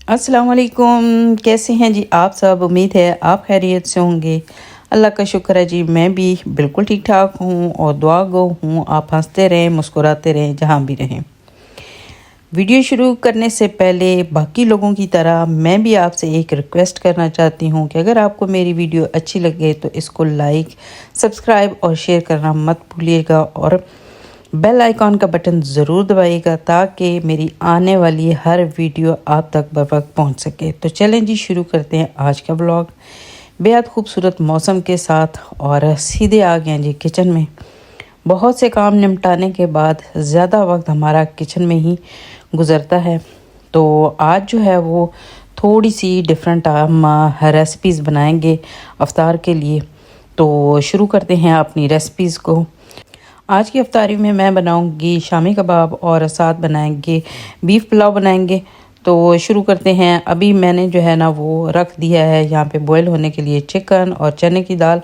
अस्सलाम वालेकुम। कैसे हैं जी आप सब? उम्मीद है आप खैरियत से होंगे। अल्लाह का शुक्र है जी, मैं भी बिल्कुल ठीक ठाक हूँ और दुआ गो हूँ आप हंसते रहें, मुस्कुराते रहें, जहाँ भी रहें। वीडियो शुरू करने से पहले बाकी लोगों की तरह मैं भी आपसे एक रिक्वेस्ट करना चाहती हूँ कि अगर आपको मेरी वीडियो अच्छी लगे तो इसको लाइक, सब्सक्राइब और शेयर करना मत भूलिएगा और बेल आइकॉन का बटन ज़रूर दबाइएगा ताकि मेरी आने वाली हर वीडियो आप तक बर वक्त पहुँच सके। तो चलें जी, शुरू करते हैं आज का व्लॉग बेहद खूबसूरत मौसम के साथ। और सीधे आ गए हैं जी किचन में। बहुत से काम निपटाने के बाद ज़्यादा वक्त हमारा किचन में ही गुज़रता है। तो आज जो है वो थोड़ी सी डिफरेंट हम रेसिपीज़ बनाएंगे अफ्तार के लिए। तो शुरू करते हैं अपनी रेसिपीज़ को। आज की अफ्तारी में मैं बनाऊंगी शामी कबाब और साथ बनाएंगे बीफ पुलाव बनाएंगे। तो शुरू करते हैं। अभी मैंने जो है ना वो रख दिया है यहाँ पे बॉईल होने के लिए चिकन और चने की दाल,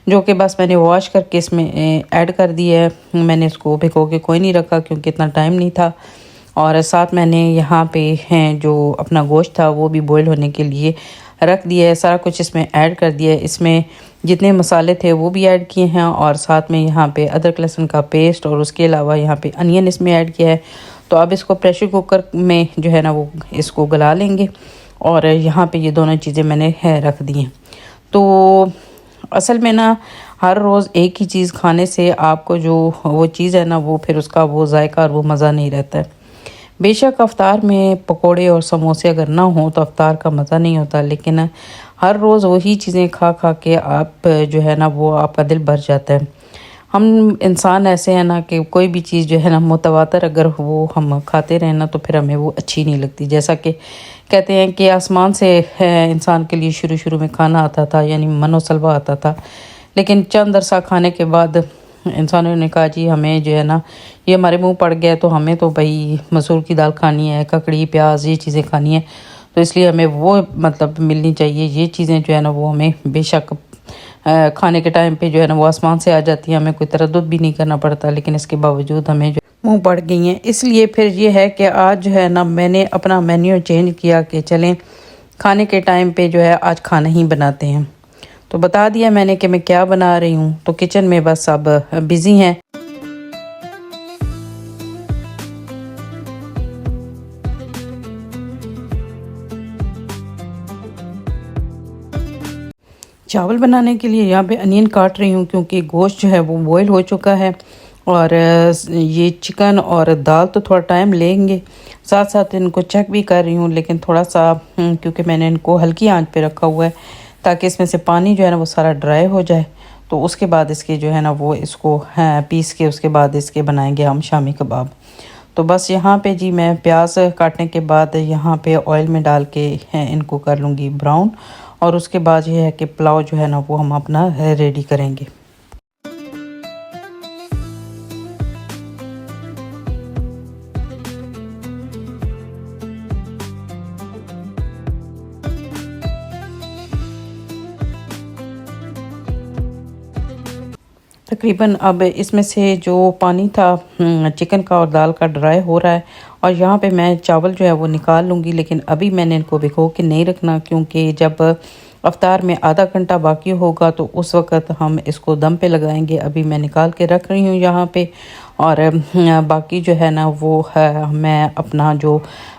जो कि बस मैंने वॉश करके इसमें ऐड कर दी है। मैंने इसको भिगो के कोई नहीं रखा क्योंकि इतना टाइम नहीं था। और साथ मैंने यहाँ पे हैं जो अपना गोश्त था वो भी बॉईल होने के लिए रख दिया है। सारा कुछ इसमें ऐड कर दिया है। इसमें जितने मसाले थे वो भी ऐड किए हैं और साथ में यहाँ पे अदरक लहसुन का पेस्ट और उसके अलावा यहाँ पे अनियन इसमें ऐड किया है। तो अब इसको प्रेशर कुकर में जो है ना वो इसको गला लेंगे। और यहाँ पे ये दोनों चीज़ें मैंने रख दी हैं। तो असल में ना हर रोज़ एक ही चीज़ खाने से आपको जो वो चीज़ है ना वो फिर उसका वो जायका और वो मज़ा नहीं रहता है। बेशक अफ्तार में पकोड़े और समोसे अगर ना हो तो अफ्तार का मज़ा नहीं होता, लेकिन हर रोज़ वही चीज़ें खा खा के आप जो है ना वो आपका दिल भर जाता है। हम इंसान ऐसे हैं ना कि कोई भी चीज़ जो है ना मुतवातर अगर वो हम खाते रहें ना तो फिर हमें वो अच्छी नहीं लगती। जैसा कि कहते हैं कि आसमान से इंसान के लिए शुरू शुरू में खाना आता था, यानी मनो सलवा आता था, लेकिन चंद अरसा खाने के बाद इंसानों ने कहा जी हमें जो है ना ये हमारे मुंह पड़ गया, तो हमें तो भाई मसूर की दाल खानी है, ककड़ी प्याज ये चीज़ें खानी है। तो इसलिए हमें वो मतलब मिलनी चाहिए। ये चीज़ें जो है ना वो हमें बेशक खाने के टाइम पे जो है ना वो आसमान से आ जाती हैं, हमें कोई तरद्दुद भी नहीं करना पड़ता, लेकिन इसके बावजूद हमें जो मुंह पड़ गई हैं। इसलिए फिर ये है कि आज जो है ना मैंने अपना मेन्यू चेंज किया कि चलें खाने के टाइम पे जो है आज खाना ही बनाते हैं। तो बता दिया मैंने कि मैं क्या बना रही हूँ। तो किचन में बस अब बिज़ी हैं। चावल बनाने के लिए यहाँ पे अनियन काट रही हूँ क्योंकि गोश्त जो है वो बॉयल हो चुका है और ये चिकन और दाल तो थोड़ा टाइम लेंगे। साथ साथ इनको चेक भी कर रही हूँ, लेकिन थोड़ा सा क्योंकि मैंने इनको हल्की आंच पे रखा हुआ है ताकि इसमें से पानी जो है ना वो सारा ड्राई हो जाए। तो उसके बाद इसके जो है ना वो इसको पीस के उसके बाद इसके बनाएंगे हम शामी कबाब। तो बस यहाँ पे जी मैं प्याज काटने के बाद यहाँ पे ऑयल में डाल के इनको कर लूँगी ब्राउन। और उसके बाद ये है कि पुलाव जो है ना वो हम अपना रेडी करेंगे। तकरीबन अब इसमें से जो पानी था चिकन का और दाल का ड्राई हो रहा है और यहाँ पे मैं चावल जो है वो निकाल लूँगी। लेकिन अभी मैंने इनको भिगो के नहीं रखना क्योंकि जब अफ्तार में आधा घंटा बाकी होगा तो उस वक़्त हम इसको दम पे लगाएंगे। अभी मैं निकाल के रख रही हूँ यहाँ पे। और बाकी जो है ना वो है मैं अपना जो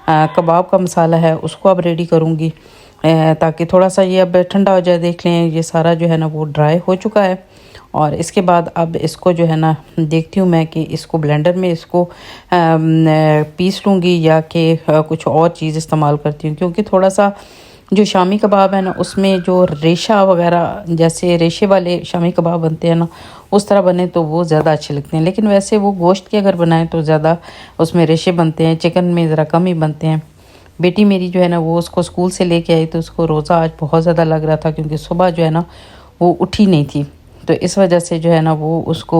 कबाब का मसाला है उसको अब रेडी करूँगी ताकि थोड़ा सा ये अब ठंडा हो जाए। देख लें ये सारा जो है ना वो ड्राई हो चुका है। और इसके बाद अब इसको जो है ना देखती हूँ मैं कि इसको ब्लेंडर में इसको पीस लूँगी या कि कुछ और चीज़ इस्तेमाल करती हूँ, क्योंकि थोड़ा सा जो शामी कबाब है ना उसमें जो रेशा वगैरह जैसे रेशे वाले शामी कबाब बनते हैं ना उस तरह बने तो वो ज़्यादा अच्छे लगते हैं। लेकिन वैसे वो गोश्त के अगर बनाएं तो ज़्यादा उसमें रेशे बनते हैं, चिकन में ज़रा कम ही बनते हैं। बेटी मेरी जो है ना वो उसको स्कूल से लेके आई तो उसको रोज़ा आज बहुत ज़्यादा लग रहा था क्योंकि सुबह जो है ना वो उठी नहीं थी। तो इस वजह से जो है ना वो उसको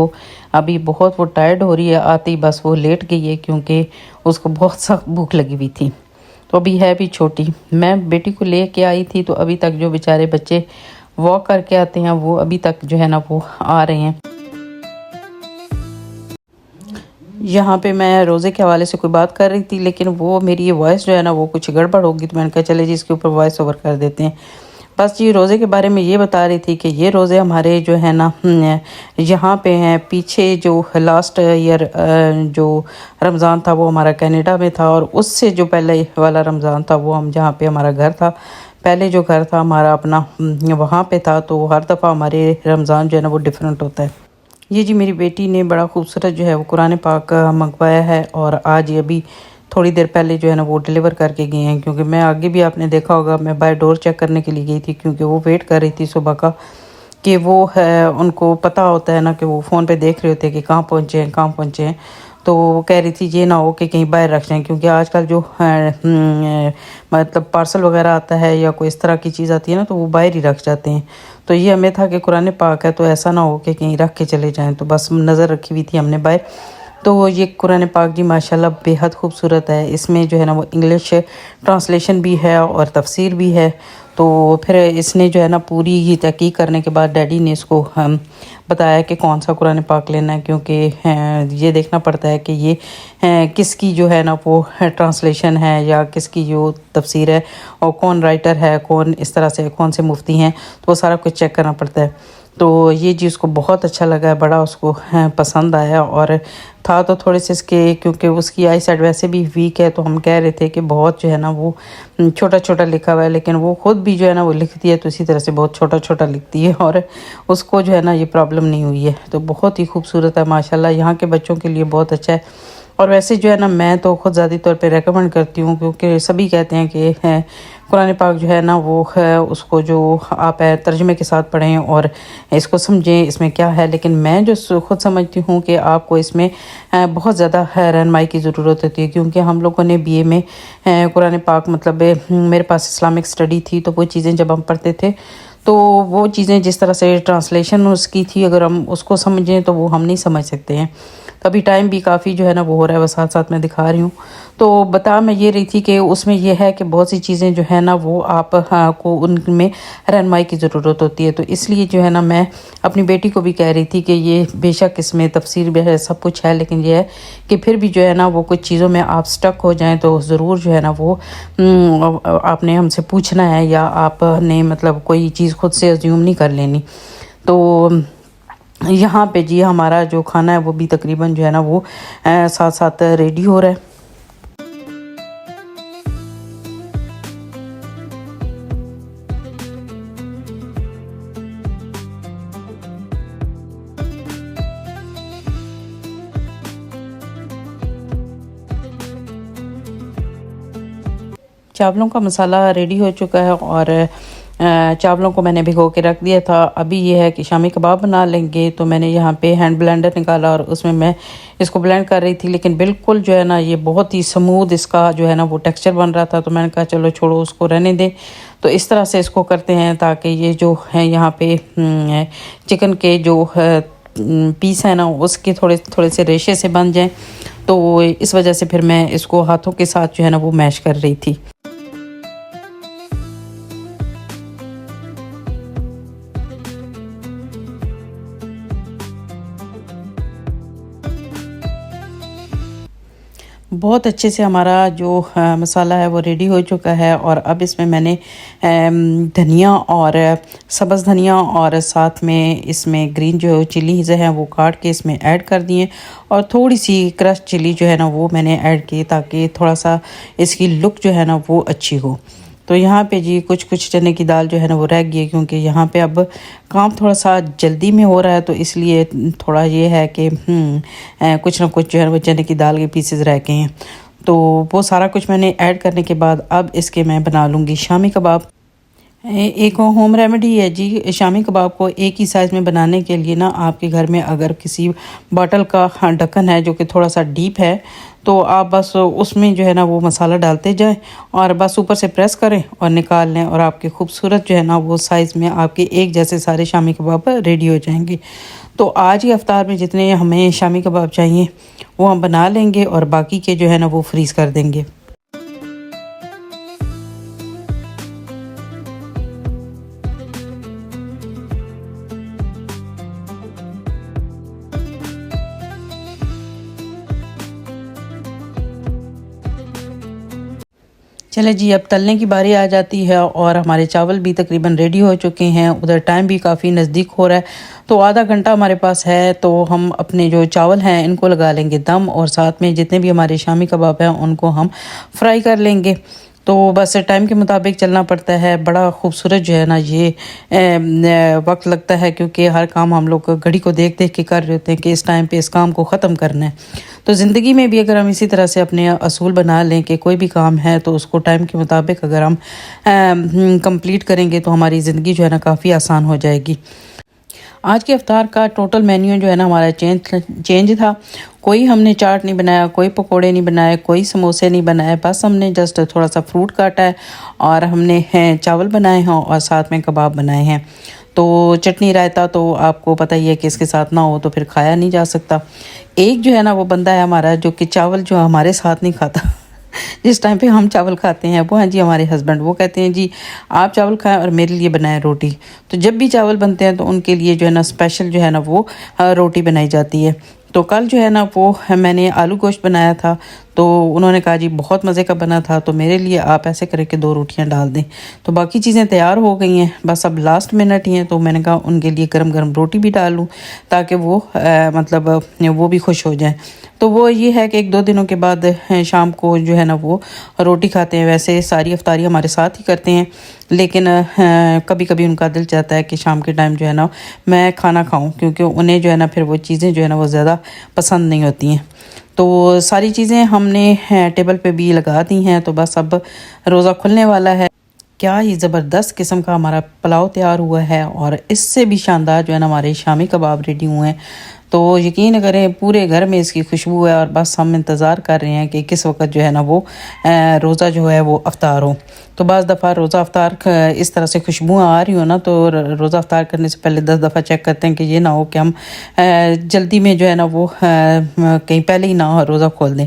अभी बहुत वो टायर्ड हो रही है, आती बस वो लेट गई है क्योंकि उसको बहुत सख्त भूख लगी हुई थी। तो अभी है भी छोटी। मैं बेटी को ले के आई थी तो अभी तक जो बेचारे बच्चे वॉक करके आते हैं वो अभी तक जो है ना वो आ रहे हैं। यहाँ पे मैं रोज़े के हवाले से कोई बात कर रही थी, लेकिन वो मेरी ये वॉइस जो है ना वो कुछ गड़बड़ होगी, तो मैंने कहा चले जी इसके ऊपर वॉइस ओवर कर देते हैं। बस जी रोज़े के बारे में ये बता रही थी कि ये रोज़े हमारे जो है ना यहाँ पे हैं। पीछे जो लास्ट ईयर जो रमज़ान था वो हमारा कनाडा में था, और उससे जो पहले वाला रमज़ान था वो हम जहाँ पे हमारा घर था, पहले जो घर था हमारा अपना वहाँ पे था। तो हर दफ़ा हमारे रमज़ान जो है ना वो डिफरेंट होता है। ये जी मेरी बेटी ने बड़ा खूबसूरत जो है वो कुरान पाक मंगवाया है, और आज ये अभी थोड़ी देर पहले जो है ना वो डिलीवर करके गए हैं। क्योंकि मैं आगे भी आपने देखा होगा मैं बाय डोर चेक करने के लिए गई थी, क्योंकि वो वेट कर रही थी सुबह का कि वो है, उनको पता होता है ना कि वो फ़ोन पे देख रहे होते हैं कि कहाँ पहुँचे हैं, कहाँ पहुँचे हैं। तो वो कह रही थी ये ना हो कि कहीं बाहर रख जाएँ, क्योंकि आजकल जो मतलब पार्सल वगैरह आता है या कोई इस तरह की चीज़ आती है ना, तो वो बाहर ही रख जाते हैं। तो ये हमें था कि कुरान पाक है तो ऐसा ना हो कि कहीं रख के चले जाएँ, तो बस नज़र रखी हुई थी हमने बाहर। तो ये कुरान पाक जी माशाल्लाह बेहद खूबसूरत है। इसमें जो है ना वो इंग्लिश ट्रांसलेशन भी है और तफसीर भी है। तो फिर इसने जो है ना पूरी ही तहकीक करने के बाद डैडी ने इसको हम बताया कि कौन सा कुरान पाक लेना है, क्योंकि ये देखना पड़ता है कि ये किसकी जो है ना वो ट्रांसलेशन है या किसकी जो तफसीर है, और कौन राइटर है, कौन इस तरह से कौन से मुफ्ती हैं, तो वो सारा कुछ चेक करना पड़ता है। तो ये जी उसको बहुत अच्छा लगा है, बड़ा उसको पसंद आया। और था तो थोड़े से इसके, क्योंकि उसकी आई साइड वैसे भी वीक है, तो हम कह रहे थे कि बहुत जो है ना वो छोटा छोटा लिखा हुआ है, लेकिन वो खुद भी जो है ना वो लिखती है तो इसी तरह से बहुत छोटा छोटा लिखती है, और उसको जो है ना ये प्रॉब्लम नहीं हुई है। तो बहुत ही खूबसूरत है माशाल्लाह, यहाँ के बच्चों के लिए बहुत अच्छा है। और वैसे जो है ना मैं तो खुद ज़्यादा तौर पे रेकमेंड करती हूँ, क्योंकि सभी कहते हैं कि कुरान पाक जो है ना वो है उसको जो आप है तर्जमे के साथ पढ़ें और इसको समझें इसमें क्या है। लेकिन मैं जो खुद समझती हूँ कि आपको इसमें बहुत ज़्यादा रहनुमाई की ज़रूरत होती है, क्योंकि हम लोगों ने बीए में कुरान पाक मतलब मेरे पास इस्लामिक स्टडी थी, तो वो चीज़ें जब हम पढ़ते थे तो वो चीज़ें जिस तरह से ट्रांसलेशन उसकी थी, अगर हम उसको समझें तो वो हम नहीं समझ सकते हैं। तो अभी टाइम भी काफ़ी जो है ना वो हो रहा है, बस साथ साथ मैं दिखा रही हूँ। तो बता मैं ये रही थी कि उसमें यह है कि बहुत सी चीज़ें जो है ना वो आप को उनमें रहनुमाई की ज़रूरत होती है। तो इसलिए जो है ना मैं अपनी बेटी को भी कह रही थी कि ये बेशक इसमें तफसीर भी है, सब कुछ है, लेकिन यह है कि फिर भी जो है ना वो कुछ चीज़ों में आप स्टक हो जाएं तो ज़रूर जो है ना वो आपने हमसे पूछना है, या आपने मतलब कोई चीज़ खुद से अज्यूम नहीं कर लेनी। तो यहाँ पे जी हमारा जो खाना है वो भी तकरीबन जो है ना वो साथ साथ रेडी हो रहा है। चावलों का मसाला रेडी हो चुका है, और चावलों को मैंने भिगो के रख दिया था। अभी ये है कि शामी कबाब बना लेंगे, तो मैंने यहाँ पे हैंड ब्लेंडर निकाला और उसमें मैं इसको ब्लेंड कर रही थी, लेकिन बिल्कुल जो है ना ये बहुत ही स्मूथ इसका जो है ना वो टेक्सचर बन रहा था। तो मैंने कहा चलो छोड़ो उसको रहने दें। तो इस तरह से इसको करते हैं ताकि ये जो है यहाँ पे चिकन के जो पीस है ना उसके थोड़े थोड़े से रेशे से बन जाएं। तो इस वजह से फिर मैं इसको हाथों के साथ जो है ना वो मैश कर रही थी। बहुत अच्छे से हमारा जो मसाला है वो रेडी हो चुका है, और अब इसमें मैंने धनिया और सब्ज़ धनिया और साथ में इसमें ग्रीन जो चिलीज़ हैं वो काट के इसमें ऐड कर दिए, और थोड़ी सी क्रश चिली जो है ना वो मैंने ऐड की ताकि थोड़ा सा इसकी लुक जो है ना वो अच्छी हो। तो यहाँ पे जी कुछ कुछ चने की दाल जो है ना वो रह गई है, क्योंकि यहाँ पे अब काम थोड़ा सा जल्दी में हो रहा है, तो इसलिए थोड़ा ये है कि कुछ ना कुछ जो है वो चने की दाल के पीसेस रह गए हैं। तो वो सारा कुछ मैंने ऐड करने के बाद अब इसके मैं बना लूँगी शामी कबाब। एक होम रेमेडी है जी शामी कबाब को एक ही साइज़ में बनाने के लिए ना, आपके घर में अगर किसी बॉटल का ढक्कन है जो कि थोड़ा सा डीप है, तो आप बस उसमें जो है ना वो मसाला डालते जाएं और बस ऊपर से प्रेस करें और निकाल लें, और आपके खूबसूरत जो है ना वो साइज़ में आपके एक जैसे सारे शामी कबाब रेडी हो जाएंगे। तो आज ही इफ्तार में जितने हमें शामी कबाब चाहिए वो हम बना लेंगे, और बाकी के जो है ना वो फ्रीज़ कर देंगे। चले जी, अब तलने की बारी आ जाती है और हमारे चावल भी तकरीबन रेडी हो चुके हैं। उधर टाइम भी काफ़ी नज़दीक हो रहा है, तो आधा घंटा हमारे पास है। तो हम अपने जो चावल हैं इनको लगा लेंगे दम, और साथ में जितने भी हमारे शामी कबाब हैं उनको हम फ्राई कर लेंगे। तो बस टाइम के मुताबिक चलना पड़ता है। बड़ा खूबसूरत जो है ना ये वक्त लगता है, क्योंकि हर काम हम लोग घड़ी को देख देख के कर रहे होते हैं कि इस टाइम पे इस काम को ख़त्म करना है। तो ज़िंदगी में भी अगर हम इसी तरह से अपने असूल बना लें कि कोई भी काम है तो उसको टाइम के मुताबिक अगर हम कंप्लीट करेंगे तो हमारी ज़िंदगी जो है ना काफ़ी आसान हो जाएगी। आज के इफ्तार का टोटल मेन्यू जो है ना हमारा चेंज था। कोई हमने चाट नहीं बनाया, कोई पकोड़े नहीं बनाए, कोई समोसे नहीं बनाए, बस हमने जस्ट थोड़ा सा फ्रूट काटा है और हमने चावल बनाए हैं और साथ में कबाब बनाए हैं। तो चटनी रायता तो आपको पता ही है कि इसके साथ ना हो तो फिर खाया नहीं जा सकता। एक जो है ना वो बंदा है हमारा जो कि चावल जो हमारे साथ नहीं खाता जिस टाइम पे हम चावल खाते हैं वो हैं जी हमारे हस्बैंड। वो कहते हैं जी आप चावल खाएं और मेरे लिए बनाएं रोटी। तो जब भी चावल बनते हैं तो उनके लिए जो है ना स्पेशल जो है ना वो रोटी बनाई जाती है। तो कल जो है ना वो मैंने आलू गोश्त बनाया था, तो उन्होंने कहा जी बहुत मज़े का बना था, तो मेरे लिए आप ऐसे करके 2 रोटियां डाल दें। तो बाकी चीज़ें तैयार हो गई हैं, बस अब लास्ट मिनट ही हैं, तो मैंने कहा उनके लिए गरम गरम रोटी भी डाल लूँ ताकि वो मतलब वो भी खुश हो जाएं। तो वो ये है कि 1-2 दिनों के बाद शाम को जो है ना वो रोटी खाते हैं। वैसे सारी अफ्तारी हमारे साथ ही करते हैं, लेकिन कभी कभी उनका दिल चाहता है कि शाम के टाइम जो है ना मैं खाना खाऊं, क्योंकि उन्हें जो है ना फिर वो चीज़ें जो है ना वो ज़्यादा पसंद नहीं होती हैं। तो सारी चीज़ें हमने टेबल पे भी लगा दी हैं। तो बस अब रोज़ा खुलने वाला है। क्या ही ज़बरदस्त किस्म का हमारा पुलाव तैयार हुआ है, और इससे भी शानदार जो है ना हमारे शामी कबाब रेडी हुए हैं। तो यकीन करें पूरे घर में इसकी खुशबू है, और बस हम इंतज़ार कर रहे हैं कि किस वक्त जो है ना वो रोज़ा जो है वो अफ्तार हो। तो बज़ दफ़ा रोज़ा अफ्तार इस तरह से खुशबू आ रही हो ना, तो रोज़ा अफ्तार करने से पहले 10 दफ़ा चेक करते हैं कि ये ना हो कि हम जल्दी में जो है ना वो कहीं पहले ही ना रोज़ा खोल दें।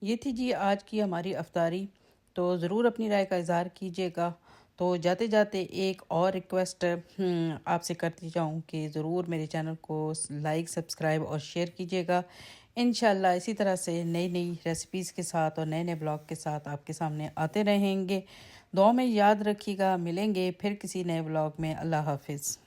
ये थी जी आज की हमारी अफ्तारी। तो ज़रूर अपनी राय का इज़हार कीजिएगा। तो जाते जाते एक और रिक्वेस्ट आपसे करती जाऊँ कि ज़रूर मेरे चैनल को लाइक, सब्सक्राइब और शेयर कीजिएगा। इंशाल्लाह इसी तरह से नई नई रेसिपीज़ के साथ और नए नए ब्लॉग के साथ आपके सामने आते रहेंगे। दुआ में याद रखिएगा। मिलेंगे फिर किसी नए ब्लॉग में। अल्लाह हाफिज़।